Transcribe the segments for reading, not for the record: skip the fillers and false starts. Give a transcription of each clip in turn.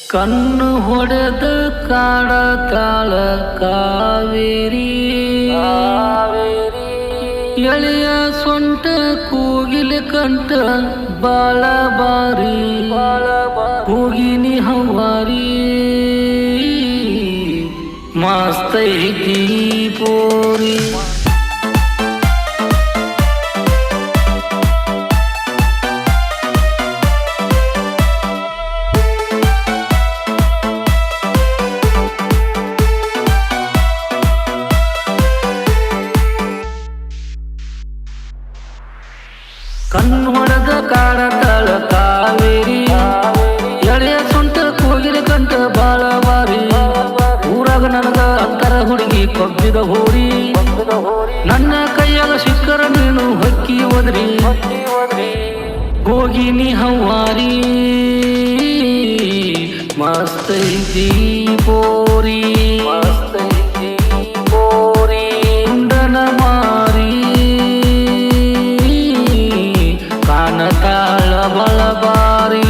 ಕಣ್ಣು ಹೊಡೆದ ಕಾಡತಾಳ ಕಾವೇರಿ ಎಳೆಯ ಸೊಂಟ ಕೂಗಿಲ ಕಂಠ ಬಾಳ ಬಾರಿ ಕೂಗಿನಿ ಹವಾರಿ ಮಸ್ತೈತಿ ಪೋರಿ ಕಣ್ಣು ಹೊಡೆದ ಕಾಡತಾಳ ಕಾವೇರಿ ಎಳೆಯ ಸೊಂಟ ಕೂಗಿನ ಕಂಠ ಬಾಳ ಬಾರಿ ಊರಾಗ ನನಗ ಅಂತರ ಹುಡುಗಿ ಕೊಬ್ಬಿದ ಹೋರಿ ನನ್ನ ಕೈಯಾಗ ಸಿಕ್ಕರ ನೀನು ಹಕ್ಕಿ ಒದರಿ ಹೋಗಿನಿ ಹವಾರಿ ಮಸ್ತೈತಿ ಪೋರಿ ಉಂಡನ ಮಾರಿ ಕಾಣತಾಳ ಬಳಬಾರಿ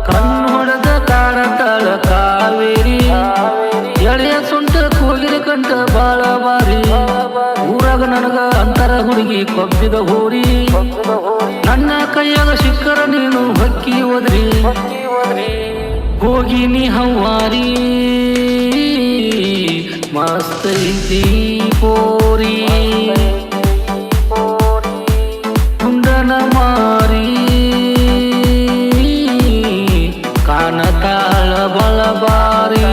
ಕಣ್ಣು ಹೊಡೆದ ಕಾಡತಾಳ ಕಾವೇರಿ ಎಳೆಯ ಸೊಂಟ ಕೂಗಿನ ಕಂಠ ಬಾಳ ಬಾರಿ ಊರಾಗ ನನಗ ಅಂತರ ಹುಡುಗಿ ಕೊಬ್ಬಿದ ಹೋರಿ ನನ್ನ ಕೈಯಾಗ ಸಿಕ್ಕರ ನೀನು ಹಕ್ಕಿ ಒದರಿ ಹೋಗಿನಿ ಹವಾರಿ ಮಸ್ತೈತಿ ಪೋರಿ ಉಂಡನ ಮಾರಿ ಕಾಣತಾಳ ಬಳಬಾರಿ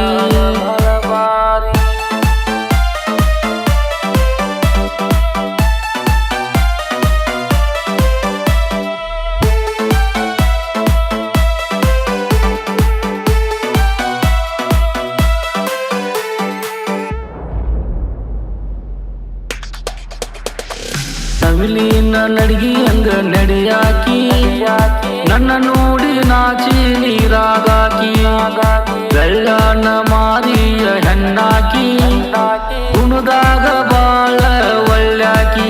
ನವಿಲಿನ ನಡಿಗಿ ಹಂಗ ನಡೆಯಾಕಿ ನನ್ನ ನೋಡಿ ನಾಚಿ ನೀರಾಗಾಕಿ ಬೆಳ್ಳನ ಮಾರಿಯ ಹೆಣ್ಣಾಕಿ ಗುಣದಾಗ ಬಾಳ ಒಳ್ಳ್ಯಾಕಿ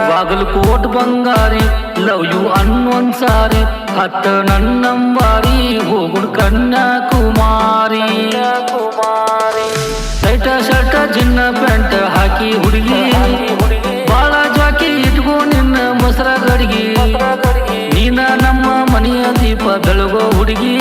ಬಾಗಲಕೋಟ್ ಬಂಗಾರಿ ಲವ್ ಯು ಅನ್ನೊಂದ್ಸಾರಿ ಹತ್ತ ನನ್ನಂಬಾರಿ ಹೋಗುಡ್ ಕನ್ಯಾಕುಮಾರಿ ಶರ್ಟ ಶರ್ಟ ಜಿನ್ನ ಪ್ಯಾಂಟ್ ಹಾಕಿ ಹುಡುಗಿ ಬಾಳ ಜಾಕಿ ಇಟ್ಕೋ ನಿನ್ನ ಮೊಸರ ಗಡಿಗೆ ನೀನ ನಮ್ಮ ಮನೆಯ ದೀಪ ಬೆಳಗೋ ಹುಡುಗಿ